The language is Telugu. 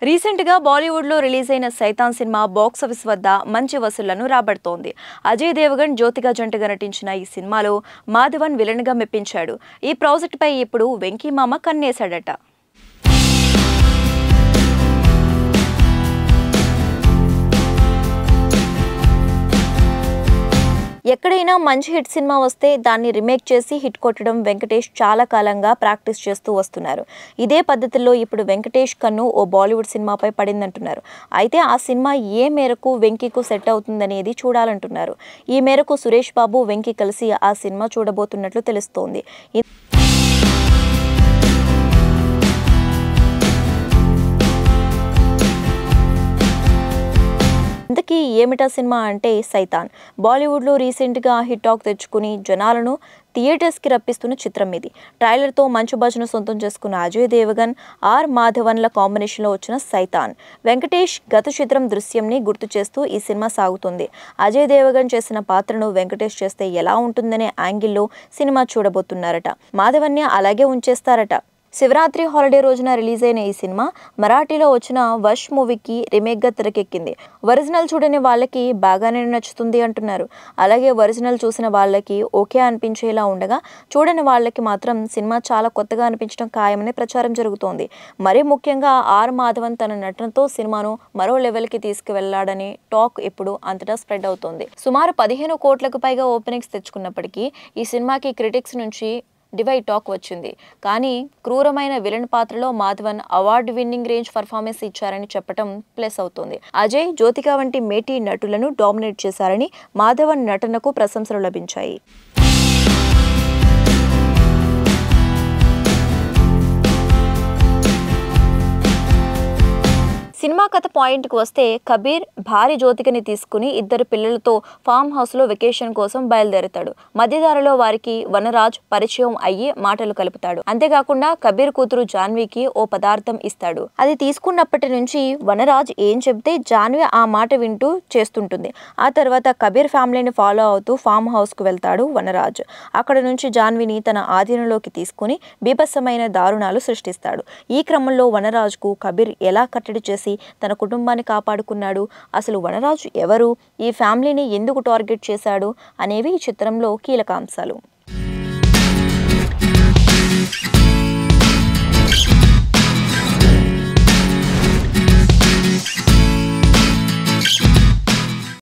రీసెంట్ గా బాలీవుడ్ లో రిలీజ్ అయిన సైతాన్ సినిమా బాక్స్ ఆఫీస్ వద్ద మంచి వసూళ్లను రాబడుతోంది. అజయ్ దేవగన్, జ్యోతిక జంటగా నటించిన ఈ సినిమాలో మాధవన్ విలన్ గా మెప్పించాడు. ఈ ప్రాజెక్ట్ పై ఇప్పుడు వెంకీ మామ కన్నేశాడట. ఎక్కడైనా మంచి హిట్ సినిమా వస్తే దాన్ని రీమేక్ చేసి హిట్ కొట్టడం వెంకటేష్ చాలా కాలంగా ప్రాక్టీస్ చేస్తూ వస్తున్నారు. ఇదే పద్ధతిలో ఇప్పుడు వెంకటేష్ కన్ను ఓ బాలీవుడ్ సినిమాపై పడిందంటున్నారు. అయితే ఆ సినిమా ఏ మేరకు వెంకీకు సెట్ అవుతుందనేది చూడాలంటున్నారు. ఈ మేరకు సురేష్ బాబు, వెంకీ కలిసి ఆ సినిమా చూడబోతున్నట్లు తెలుస్తోంది. ఇంతకీ ఏమిటా సినిమా అంటే సైతాన్. బాలీవుడ్లో రీసెంట్గా హిట్ టాక్ తెచ్చుకుని జనాలను థియేటర్స్కి రప్పిస్తున్న చిత్రం ఇది. ట్రైలర్తో మంచు బజ్ను సొంతం చేసుకున్న అజయ్ దేవగన్, ఆర్ మాధవన్ల కాంబినేషన్లో వచ్చిన సైతాన్. వెంకటేష్ గత చిత్రం దృశ్యంని గుర్తు చేస్తూ ఈ సినిమా సాగుతుంది. అజయ్ దేవగన్ చేసిన పాత్రను వెంకటేష్ చేస్తే ఎలా ఉంటుందనే యాంగిల్లో సినిమా చూడబోతున్నారట. మాధవన్ని అలాగే ఉంచేస్తారట. శివరాత్రి హాలిడే రోజున రిలీజ్ అయిన ఈ సినిమా మరాఠీలో వచ్చిన వష్ మూవీకి రీమేక్గా తెరకెక్కింది. ఒరిజినల్ చూడని వాళ్ళకి బాగానే నచ్చుతుంది అంటున్నారు. అలాగే ఒరిజినల్ చూసిన వాళ్ళకి ఓకే అనిపించేలా ఉండగా, చూడని వాళ్ళకి మాత్రం సినిమా చాలా కొత్తగా అనిపించడం ఖాయమని ప్రచారం జరుగుతోంది. మరీ ముఖ్యంగా ఆర్ మాధవన్ తన నటనతో సినిమాను మరో లెవెల్కి తీసుకువెళ్లాడని టాక్ ఇప్పుడు అంతటా స్ప్రెడ్ అవుతోంది. సుమారు 15 కోట్లకు పైగా ఓపెనింగ్స్ తెచ్చుకున్నప్పటికీ ఈ సినిమాకి క్రిటిక్స్ నుంచి డివైడ్ టాక్ వచ్చింది. కానీ క్రూరమైన విలన్ పాత్రలో Madhavan award winning range performance ఇచ్చారని చెప్పడం ప్లస్ అవుతోంది. అజయ్, జ్యోతిక వంటి మేటి నటులను డామినేట్ చేశారని మాధవన్ నటనకు ప్రశంసలు లభించాయి. సినిమా కథ పాయింట్కి వస్తే, కబీర్ భారీ జ్యోతికని తీసుకుని 2 పిల్లలతో ఫామ్ హౌస్లో వెకేషన్ కోసం బయలుదేరతాడు. మధ్యదారిలో వారికి వనరాజ్ పరిచయం అయ్యి మాటలు కలుపుతాడు. అంతేకాకుండా కబీర్ కూతురు జాన్వీకి ఓ పదార్థం ఇస్తాడు. అది తీసుకున్నప్పటి నుంచి వనరాజ్ ఏం చెబితే జాన్వీ ఆ మాట వింటూ చేస్తుంటుంది. ఆ తర్వాత కబీర్ ఫ్యామిలీని ఫాలో అవుతూ ఫామ్ హౌస్కు వెళ్తాడు వనరాజ్. అక్కడ నుంచి జాన్వీని తన ఆధీనంలోకి తీసుకుని బీభత్సమైన దారుణాలు సృష్టిస్తాడు. ఈ క్రమంలో వనరాజ్కు కబీర్ ఎలా కట్టడి చేసి తన కుటుంబాన్ని కాపాడుకున్నాడు, అసలు వనరాజు ఎవరు, ఈ ఫ్యామిలీని ఎందుకు టార్గెట్ చేశాడు అనేవి ఈ చిత్రంలో కీలక అంశాలు.